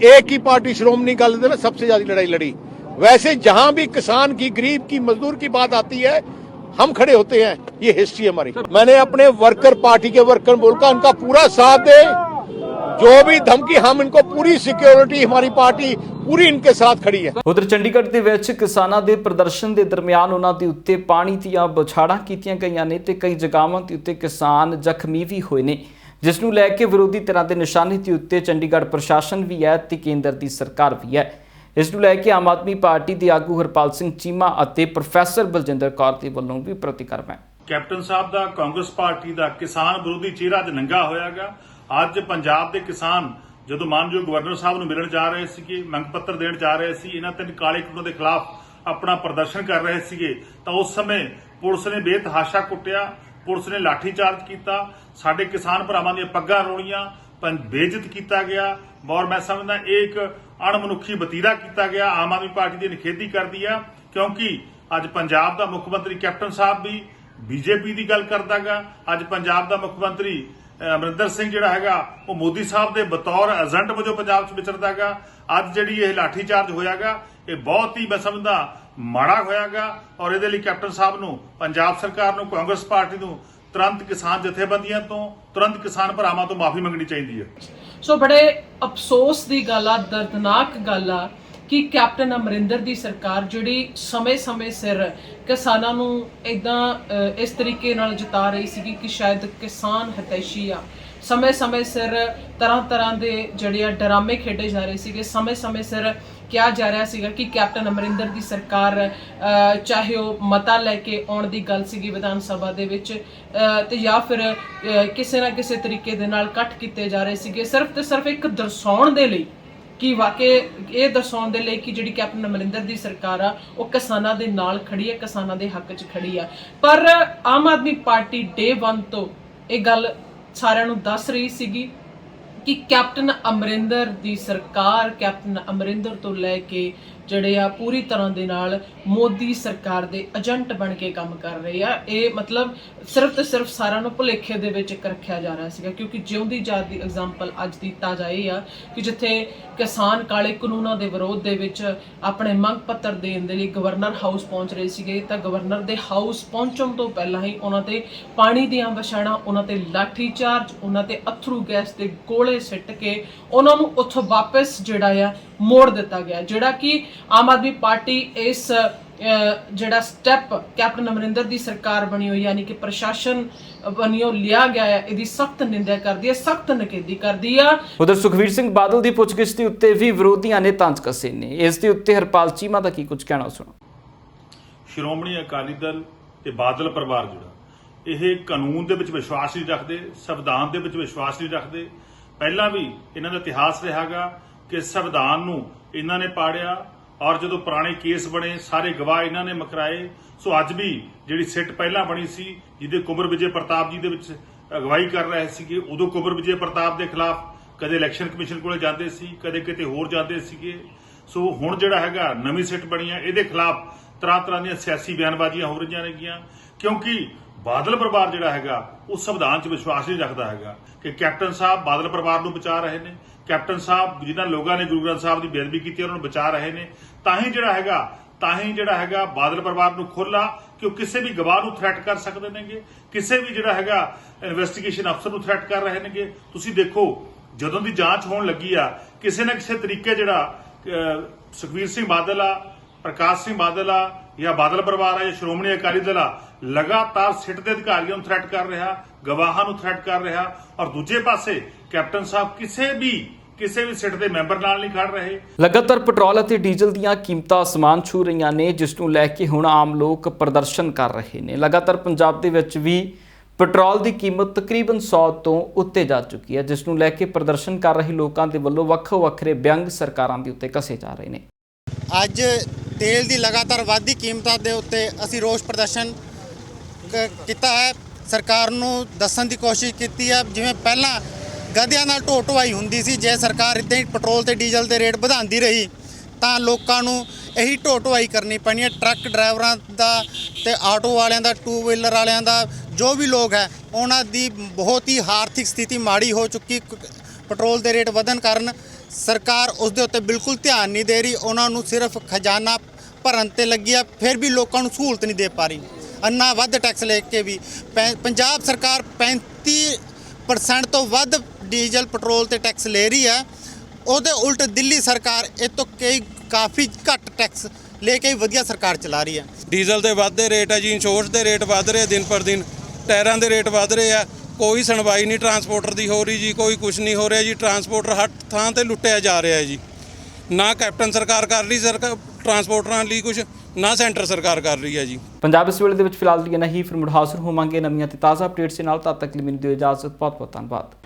Speaker 8: एक ही पार्टी श्रोमणी अकाली दल ने सबसे ज्यादा लड़ाई लड़ी। वैसे जहां भी किसान की, गरीब की, मजदूर की बात आती है, हम खड़े होते हैं। ये हिस्ट्री हमारी। मैंने अपने वर्कर पार्टी के वर्कर बोलकर उनका पूरा साथ दे, जो भी धमकी, हम इनको पूरी सिक्योरिटी, हमारी पार्टी पूरी इनके साथ खड़ी है।
Speaker 1: ਉਧਰ ਚੰਡੀਗੜ੍ਹ ਦੇ ਵਿੱਚ ਕਿਸਾਨਾਂ ਦੇ ਪ੍ਰਦਰਸ਼ਨ ਦੇ ਦਰਮਿਆਨ ਉਹਨਾਂ ਦੇ ਉੱਤੇ ਪਾਣੀ ਦੀਆਂ ਬੁਛਾੜਾਂ ਕੀਤੀਆਂ ਗਈਆਂ ਨੇ ਤੇ ਕਈ ਜਗ੍ਹਾਵਾਂ ਦੇ ਉੱਤੇ ਕਿਸਾਨ ਜ਼ਖਮੀ ਵੀ ਹੋਏ ਨੇ, ਜਿਸ ਨੂੰ ਲੈ ਕੇ ਵਿਰੋਧੀ ਧਿਰਾਂ ਦੇ ਨਿਸ਼ਾਨੇ ਦੇ ਉੱਤੇ ਚੰਡੀਗੜ੍ਹ ਪ੍ਰਸ਼ਾਸਨ ਵੀ ਹੈ ਤੇ ਕੇਂਦਰ ਦੀ ਸਰਕਾਰ ਵੀ ਹੈ। ਇਸ ਨੂੰ ਲੈ ਕੇ ਆਮ ਆਦਮੀ ਪਾਰਟੀ ਦੇ ਆਗੂ ਹਰਪਾਲ ਸਿੰਘ ਚੀਮਾ ਅਤੇ ਪ੍ਰੋਫੈਸਰ ਬਲਜਿੰਦਰ ਕੌਰ ਦੇ ਵੱਲੋਂ ਵੀ ਪ੍ਰਤੀਕਰਮ ਹੈ।
Speaker 11: ਕੈਪਟਨ ਸਾਹਿਬ ਦਾ ਕਾਂਗਰਸ ਪਾਰਟੀ ਦਾ ਕਿਸਾਨ ਵਿਰੋਧੀ ਚਿਹਰਾ ਅੱਜ ਨੰਗਾ ਹੋਇਆਗਾ। ਅੱਜ ਪੰਜਾਬ ਦੇ ਕਿਸਾਨ ਜਦੋਂ ਮਾਨਯੋਗ ਗਵਰਨਰ ਸਾਹਿਬ ਨੂੰ ਮਿਲਣ ਜਾ ਰਹੇ ਸੀਗੇ, ਮੰਗ ਪੱਤਰ ਦੇਣ ਜਾ ਰਹੇ ਸੀ, ਇਹਨਾਂ ਤਿੰਨ ਕਾਲੇ ਕਾਨੂੰਨਾਂ ਦੇ ਖਿਲਾਫ ਆਪਣਾ ਪ੍ਰਦਰਸ਼ਨ ਕਰ ਰਹੇ ਸੀਗੇ, ਤਾਂ ਉਸ ਸਮੇਂ ਪੁਲਿਸ ਨੇ ਬੇਤਹਾਸ਼ਾ ਕੁੱਟਿਆ, ਪੁਲਿਸ ਨੇ ਲਾਠੀਚਾਰਜ ਕੀਤਾ, ਸਾਡੇ ਕਿਸਾਨ ਭਰਾਵਾਂ ਦੀਆਂ ਪੱਗਾਂ ਰੋਲੀਆਂ, ਬੇਇੱਜ਼ਤ ਕੀਤਾ ਗਿਆ। ਔਰ ਮੈਂ ਸਮਝਦਾ ਇਹ ਇੱਕ ਅਣਮਨੁੱਖੀ ਵਤੀਰਾ ਕੀਤਾ ਗਿਆ। ਆਮ ਆਦਮੀ ਪਾਰਟੀ ਦੀ ਨਿਖੇਧੀ ਕਰਦੀ ਆ, ਕਿਉਂਕਿ ਅੱਜ ਪੰਜਾਬ ਦਾ ਮੁੱਖ ਮੰਤਰੀ ਕੈਪਟਨ ਸਾਹਿਬ ਵੀ ਬੀਜੇਪੀ ਦੀ ਗੱਲ ਕਰਦਾਗਾ। ਅੱਜ ਪੰਜਾਬ ਦਾ ਮੁੱਖ ਮੰਤਰੀ ਅਮਰਿੰਦਰ ਸਿੰਘ ਜਿਹੜਾ ਹੈਗਾ ਉਹ ਮੋਦੀ ਸਾਹਿਬ ਦੇ ਬਤੌਰ ਏਜੰਟ ਵਜੋਂ ਪੰਜਾਬ 'ਚ ਵਿਚਰਦਾਗਾ। ਅੱਜ ਜਿਹੜੀ ਇਹ ਲਾਠੀਚਾਰਜ ਹੋਇਆਗਾ, ਇਹ ਬਹੁਤ ਹੀ ਮੈਂ ਸਮਝਦਾ ਮਾੜਾ ਹੋਇਆਗਾ। ਔਰ ਇਹਦੇ ਲਈ ਕੈਪਟਨ ਸਾਹਿਬ ਨੂੰ, ਪੰਜਾਬ ਸਰਕਾਰ ਨੂੰ, ਕਾਂਗਰਸ ਪਾਰਟੀ ਨੂੰ ਤੁਰੰਤ ਕਿਸਾਨ ਜਥੇਬੰਦੀਆਂ ਤੋਂ, ਤੁਰੰਤ ਕਿਸਾਨ ਭਰਾਵਾਂ ਤੋਂ ਮਾਫੀ ਮੰਗਣੀ ਚਾਹੀਦੀ ਹੈ।
Speaker 12: ਸੋ ਬੜੇ ਅਫਸੋਸ ਦੀ ਗੱਲ ਆ, ਦਰਦਨਾਕ ਗੱਲ ਆ ਕਿ ਕੈਪਟਨ ਅਮਰਿੰਦਰ ਦੀ ਸਰਕਾਰ ਜਿਹੜੀ ਸਮੇਂ-ਸਮੇਂ ਸਿਰ ਕਿਸਾਨਾਂ ਨੂੰ ਇਦਾਂ ਇਸ ਤਰੀਕੇ ਨਾਲ ਜਿਤਾ ਰਹੀ ਸੀਗੀ ਕਿ ਸ਼ਾਇਦ ਕਿਸਾਨ ਹਿਤੈਸ਼ੀ ਆ। ਸਮੇਂ-ਸਮੇਂ ਸਿਰ ਤਰ੍ਹਾਂ ਦੇ ਜਿਹੜੇ ਡਰਾਮੇ ਖੇਡੇ ਜਾ ਰਹੇ ਸੀਗੇ। ਸਮੇਂ-ਸਮੇਂ ਸਿਰ ਕਿਹਾ ਜਾ ਰਿਹਾ ਸੀਗਾ ਕਿ ਕੈਪਟਨ ਅਮਰਿੰਦਰ ਦੀ ਸਰਕਾਰ ਚਾਹੇ ਉਹ ਮਤਾ ਲੈ ਕੇ ਆਉਣ ਦੀ ਗੱਲ ਸੀਗੀ ਵਿਧਾਨ ਸਭਾ ਦੇ ਵਿੱਚ ਤੇ ਜਾਂ ਫਿਰ ਕਿਸੇ ਨਾ ਕਿਸੇ ਤਰੀਕੇ ਦੇ ਨਾਲ ਕੱਟ ਕੀਤੇ ਜਾ ਰਹੇ ਸੀਗੇ, ਸਿਰਫ ਤੇ ਸਿਰਫ ਇੱਕ ਦਰਸਾਉਣ ਦੇ ਲਈ ਕਿ ਵਾਕਈ ਇਹ ਦਰਸਾਉਣ ਦੇ ਲਈ ਕਿ ਜਿਹੜੀ ਕੈਪਟਨ ਅਮਰਿੰਦਰ ਦੀ ਸਰਕਾਰ ਆ ਉਹ ਕਿਸਾਨਾਂ ਦੇ ਨਾਲ ਖੜੀ ਹੈ, ਕਿਸਾਨਾਂ ਦੇ ਹੱਕ 'ਚ ਖੜੀ ਆ। ਪਰ ਆਮ ਆਦਮੀ ਪਾਰਟੀ ਡੇ 1 ਤੋਂ ਇਹ ਗੱਲ ਸਾਰਿਆਂ ਨੂੰ ਦੱਸ ਰਹੀ ਸੀਗੀ ਕਿ ਕੈਪਟਨ ਅਮਰਿੰਦਰ ਦੀ ਸਰਕਾਰ, ਕੈਪਟਨ ਅਮਰਿੰਦਰ ਤੋਂ ਲੈ ਕੇ ਜਿਹੜੇ ਆ ਪੂਰੀ ਤਰ੍ਹਾਂ ਦੇ ਨਾਲ ਮੋਦੀ ਸਰਕਾਰ ਦੇ ਏਜੰਟ ਬਣ ਕੇ ਕੰਮ ਕਰ ਰਹੇ ਆ। ਇਹ ਮਤਲਬ ਸਿਰਫ ਤੇ ਸਿਰਫ ਸਾਰਿਆਂ ਨੂੰ ਭੁਲੇਖੇ ਦੇ ਵਿੱਚ ਰੱਖਿਆ ਜਾ ਰਿਹਾ ਸੀਗਾ, ਕਿਉਂਕਿ ਜਿਉਂਦੀ ਜਾਤ ਦੀ ਐਗਜ਼ਾਮਪਲ ਅੱਜ ਦੀ ਤਾਜ਼ਾ ਇਹ ਆ ਕਿ ਜਿੱਥੇ ਕਿਸਾਨ ਕਾਲੇ ਕਾਨੂੰਨਾਂ ਦੇ ਵਿਰੋਧ ਦੇ ਵਿੱਚ ਆਪਣੇ ਮੰਗ ਪੱਤਰ ਦੇਣ ਦੇ ਲਈ ਗਵਰਨਰ ਹਾਊਸ ਪਹੁੰਚ ਰਹੇ ਸੀਗੇ, ਤਾਂ ਗਵਰਨਰ ਦੇ ਹਾਊਸ ਪਹੁੰਚਣ ਤੋਂ ਪਹਿਲਾਂ ਹੀ ਉਹਨਾਂ ਤੇ ਪਾਣੀ ਦੀਆਂ ਵਛਾੜਾਂ, ਉਹਨਾਂ ਤੇ ਲਾਠੀ ਚਾਰਜ, ਉਹਨਾਂ ਤੇ ਅਥਰੂ ਗੈਸ ਦੇ ਗੋਲੇ ਸਿੱਟ ਕੇ ਉਹਨਾਂ ਨੂੰ ਉੱਥੋਂ ਵਾਪਸ ਜਿਹੜਾ ਆ ਮੋੜ ਦਿੱਤਾ ਗਿਆ, ਜਿਹੜਾ ਕਿ ਆਮ ਆਦਮੀ ਪਾਰਟੀ ਇਸ ਜਿਹੜਾ ਸਟੈਪ ਕੈਪਟਨ ਅਮਰਿੰਦਰ ਦੀ ਸਰਕਾਰ ਬਣੀ ਹੋਈ ਯਾਨੀ ਕਿ ਪ੍ਰਸ਼ਾਸਨ ਬਣਿਓ ਲਿਆ ਗਿਆ ਹੈ, ਇਹਦੀ ਸਖਤ ਨਿੰਦਾ ਕਰਦੀ ਹੈ, ਸਖਤ ਨਿਖੇਧੀ ਕਰਦੀ ਆ।
Speaker 1: ਉਧਰ ਸੁਖਵੀਰ ਸਿੰਘ ਬਾਦਲ ਦੀ ਪੁੱਛਗਿੱਛ ਦੇ ਉੱਤੇ ਵੀ ਵਿਰੋਧੀਆਂ ਨੇ ਤੰਜ ਕੱਸੇ ਨੇ। ਇਸ ਦੇ ਉੱਤੇ ਹਰਪਾਲ ਚੀਮਾ ਦਾ ਕੀ ਕੁਝ ਕਹਿਣਾ ਸੁਣੋ।
Speaker 11: ਸ਼੍ਰੋਮਣੀ ਅਕਾਲੀ ਦਲ ਤੇ ਬਾਦਲ ਪਰਿਵਾਰ ਜਿਹੜਾ ਇਹ ਕਾਨੂੰਨ ਦੇ ਵਿੱਚ ਵਿਸ਼ਵਾਸ ਨਹੀਂ ਰੱਖਦੇ, ਸੰਵਿਧਾਨ ਦੇ ਵਿੱਚ ਵਿਸ਼ਵਾਸ ਨਹੀਂ ਰੱਖਦੇ। ਪਹਿਲਾਂ ਵੀ ਇਹਨਾਂ ਦਾ ਇਤਿਹਾਸ ਰਿਹਾਗਾ ਕਿ ਸੰਵਿਧਾਨ ਨੂੰ ਇਹਨਾਂ ਨੇ ਪਾੜਿਆ ਔਰ ਜਦੋਂ ਪੁਰਾਣੇ ਕੇਸ ਬਣੇ ਸਾਰੇ ਗਵਾਹ ਇਹਨਾਂ ਨੇ ਮੁਕਰਾਏ। ਸੋ ਅੱਜ ਵੀ ਜਿਹੜੀ ਸਿੱਟ ਪਹਿਲਾਂ ਬਣੀ ਸੀ ਜਿਹਦੇ ਕੁੰਵਰ ਵਿਜੇ ਪ੍ਰਤਾਪ ਜੀ ਦੇ ਵਿੱਚ ਅਗਵਾਈ ਕਰ ਰਹੇ ਸੀਗੇ, ਉਦੋਂ ਕੁੰਵਰ ਵਿਜੇ ਪ੍ਰਤਾਪ ਦੇ ਖਿਲਾਫ ਕਦੇ ਇਲੈਕਸ਼ਨ ਕਮਿਸ਼ਨ ਕੋਲੇ ਜਾਂਦੇ ਸੀ, ਕਦੇ ਕਿਤੇ ਹੋਰ ਜਾਂਦੇ ਸੀਗੇ। ਸੋ ਹੁਣ ਜਿਹੜਾ ਹੈਗਾ ਨਵੀਂ ਸਿੱਟ ਬਣੀ ਹੈ, ਇਹਦੇ ਖਿਲਾਫ ਤਰ੍ਹਾਂ ਦੀਆਂ ਸਿਆਸੀ ਬਿਆਨਬਾਜ਼ੀਆਂ ਹੋ ਰਹੀਆਂ ਨੇਗੀਆਂ, ਕਿਉਂਕਿ ਬਾਦਲ ਪਰਿਵਾਰ ਜਿਹੜਾ ਹੈਗਾ ਉਹ ਸੰਵਿਧਾਨ 'ਚ ਵਿਸ਼ਵਾਸ ਨਹੀਂ ਰੱਖਦਾ ਹੈਗਾ ਕਿ ਕੈਪਟਨ ਸਾਹਿਬ ਬਾਦਲ ਪਰਿਵਾਰ ਨੂੰ ਬਚਾ ਰਹੇ ਨੇ। ਕੈਪਟਨ ਸਾਹਿਬ ਜਿਨ੍ਹਾਂ ਲੋਕਾਂ ਨੇ ਗੁਰੂ ਗ੍ਰੰਥ ਸਾਹਿਬ ਦੀ ਬੇਅਦਬੀ ਕੀਤੀ ਉਹਨਾਂ ਨੂੰ ਬਚਾ ਰਹੇ ਨੇ। ਤਾਂ ਹੀ ਜਿਹੜਾ ਹੈਗਾ ਬਾਦਲ ਪਰਿਵਾਰ ਨੂੰ ਖੁੱਲ੍ਹਾ ਕਿ ਉਹ ਕਿਸੇ ਵੀ ਗਵਾਹ ਨੂੰ ਥ੍ਰੈਟ ਕਰ ਸਕਦੇ ਨੇਗੇ, ਕਿਸੇ ਵੀ ਜਿਹੜਾ ਹੈਗਾ ਇਨਵੈਸਟੀਗੇਸ਼ਨ ਅਫਸਰ ਨੂੰ ਥ੍ਰੈਟ ਕਰ ਰਹੇ ਨੇਗੇ। ਤੁਸੀਂ ਦੇਖੋ ਜਦੋਂ ਦੀ ਜਾਂਚ ਹੋਣ ਲੱਗੀ ਆ, ਕਿਸੇ ਨਾ ਕਿਸੇ ਤਰੀਕੇ ਜਿਹੜਾ ਸੁਖਬੀਰ ਸਿੰਘ ਬਾਦਲ ਆ, ਪ੍ਰਕਾਸ਼ ਸਿੰਘ ਬਾਦਲ ਆ ਜਾਂ ਬਾਦਲ ਪਰਿਵਾਰ ਆ ਜਾਂ ਸ਼੍ਰੋਮਣੀ ਅਕਾਲੀ ਦਲ ਆ, ਲਗਾਤਾਰ ਸਿੱਟ ਦੇ ਅਧਿਕਾਰੀਆਂ ਨੂੰ ਥ੍ਰੈਟ ਕਰ ਰਿਹਾ, ਗਵਾਹਾਂ ਨੂੰ ਥ੍ਰੈਟ ਕਰ ਰਿਹਾ। ਔਰ ਦੂਜੇ ਪਾਸੇ ਕੈਪਟਨ ਸਾਹਿਬ ਕਿਸੇ ਵੀ ਸਿੱਟ ਦੇ ਮੈਂਬਰ ਨਾਲ ਨਹੀਂ ਖੜ ਰਹੇ।
Speaker 1: ਲਗਾਤਾਰ ਪੈਟਰੋਲ ਅਤੇ ਡੀਜ਼ਲ ਦੀਆਂ ਕੀਮਤਾਂ ਅਸਮਾਨ ਛੂ ਰਹੀਆਂ ਨੇ, ਜਿਸ ਨੂੰ ਲੈ ਕੇ ਹੁਣ ਆਮ ਲੋਕ ਪ੍ਰਦਰਸ਼ਨ ਕਰ ਰਹੇ ਨੇ। ਲਗਾਤਾਰ ਪੰਜਾਬ ਦੇ ਵਿੱਚ ਵੀ ਪੈਟਰੋਲ ਦੀ ਕੀਮਤ ਤਕਰੀਬਨ 100 ਤੋਂ ਉੱਤੇ ਜਾ ਚੁੱਕੀ ਹੈ, ਜਿਸ ਨੂੰ ਲੈ ਕੇ ਪ੍ਰਦਰਸ਼ਨ ਕਰ ਰਹੇ ਲੋਕਾਂ ਦੇ ਵੱਲੋਂ ਵੱਖੋ ਵੱਖਰੇ ਵਿਅੰਗ ਸਰਕਾਰਾਂ ਦੇ ਉੱਤੇ ਕੱਸੇ ਜਾ ਰਹੇ ਨੇ।
Speaker 13: ਅੱਜ ਤੇਲ ਦੀ ਲਗਾਤਾਰ ਵੱਧਦੀ ਕੀਮਤਾਂ ਦੇ ਉੱਤੇ ਅਸੀਂ ਰੋਸ ਪ੍ਰਦਰਸ਼ਨ ਕੀਤਾ ਹੈ। ਸਰਕਾਰ ਨੂੰ ਦੱਸਣ ਦੀ ਕੋਸ਼ਿਸ਼ ਕੀਤੀ ਹੈ, ਜਿਵੇਂ ਪਹਿਲਾਂ ਗਧਿਆਂ ਨਾਲ ਢੋ ਢੁਆਈ ਹੁੰਦੀ ਸੀ, ਜੇ ਸਰਕਾਰ ਇੱਦਾਂ ਹੀ ਪੈਟਰੋਲ ਤੇ ਡੀਜ਼ਲ ਦੇ ਰੇਟ ਵਧਾਉਂਦੀ ਰਹੀ ਤਾਂ ਲੋਕਾਂ ਨੂੰ ਇਹੀ ਢੋ ਢੁਆਈ ਕਰਨੀ ਪੈਣੀ ਹੈ। ਟਰੱਕ ਡਰਾਈਵਰਾਂ ਦਾ ਤੇ ਆਟੋ ਵਾਲਿਆਂ ਦਾ, ਟੂ ਵੀਲਰ ਵਾਲਿਆਂ ਦਾ, ਜੋ ਵੀ ਲੋਕ ਹੈ ਉਹਨਾਂ ਦੀ ਬਹੁਤ ਹੀ ਆਰਥਿਕ ਸਥਿਤੀ ਮਾੜੀ ਹੋ ਚੁੱਕੀ। ਪੈਟਰੋਲ ਦੇ ਰੇਟ ਵਧਣ ਕਾਰਨ ਸਰਕਾਰ ਉਸ ਦੇ ਉੱਤੇ ਬਿਲਕੁਲ ਧਿਆਨ ਨਹੀਂ ਦੇ ਰਹੀ, ਉਹਨਾਂ ਨੂੰ ਸਿਰਫ ਖਜ਼ਾਨਾ ਭਰਨ ਤੇ ਲੱਗੀ ਆ, ਫਿਰ ਵੀ ਲੋਕਾਂ ਨੂੰ ਸਹੂਲਤ ਨਹੀਂ ਦੇ ਪਾ ਰਹੀ। ਇੰਨਾ ਵੱਧ ਟੈਕਸ ਲੈ ਕੇ ਵੀ ਪੰਜਾਬ ਸਰਕਾਰ 35% ਤੋਂ ਵੱਧ ਡੀਜ਼ਲ ਪੈਟਰੋਲ ਤੇ ਟੈਕਸ ਲੈ ਰਹੀ ਹੈ। ਉਹਦੇ ਉਲਟ ਦਿੱਲੀ ਸਰਕਾਰ ਇਹ ਤੋਂ ਕਾਫੀ ਘੱਟ ਟੈਕਸ ਲੈ ਕੇ ਵਧੀਆ ਸਰਕਾਰ ਚਲਾ ਰਹੀ ਹੈ।
Speaker 14: ਡੀਜ਼ਲ ਦੇ ਵੱਧਦੇ ਰੇਟ ਹੈ ਜੀ, ਇੰਸ਼ੋਰੈਂਸ ਦੇ ਰੇਟ ਵੱਧ ਰਹੇ ਦਿਨ ਪਰ ਦਿਨ, ਟਾਇਰਾਂ ਦੇ ਰੇਟ ਵੱਧ ਰਹੇ ਆ, ਕੋਈ ਸੁਣਵਾਈ ਨਹੀਂ ਟਰਾਂਸਪੋਰਟਰ ਦੀ ਹੋ ਰਹੀ ਜੀ, ਕੋਈ ਕੁਝ ਨਹੀਂ ਹੋ ਰਿਹਾ ਜੀ। ਟਰਾਂਸਪੋਰਟਰ ਹਰ ਥਾਂ ਤੇ ਲੁੱਟਿਆ ਜਾ ਰਿਹਾ ਹੈ ਜੀ। ਨਾ ਕੈਪਟਨ ਸਰਕਾਰ ਕਰ ਰਹੀ ਟਰਾਂਸਪੋਰਟਰਾਂ ਲਈ ਕੁਝ, ਨਾ ਸੈਂਟਰ ਸਰਕਾਰ ਕਰ ਰਹੀ ਹੈ ਜੀ।
Speaker 1: ਪੰਜਾਬ ਇਸ ਵੇਲੇ ਦੇ ਵਿੱਚ ਫਿਲਹਾਲ ਲਈ ਨਹੀਂ, ਫਿਰ ਮੁੜ ਹਾਜ਼ਰ ਹੋਵਾਂਗੇ ਨਵੀਆਂ ਤੇ ਤਾਜ਼ਾ ਅਪਡੇਟਸ ਦੇ ਨਾਲ। ਤਦ ਤੱਕ ਲਈ ਮੈਨੂੰ ਦਿਓ ਇਜਾਜ਼ਤ। ਬਹੁਤ ਬਹੁਤ ਧੰਨਵਾਦ।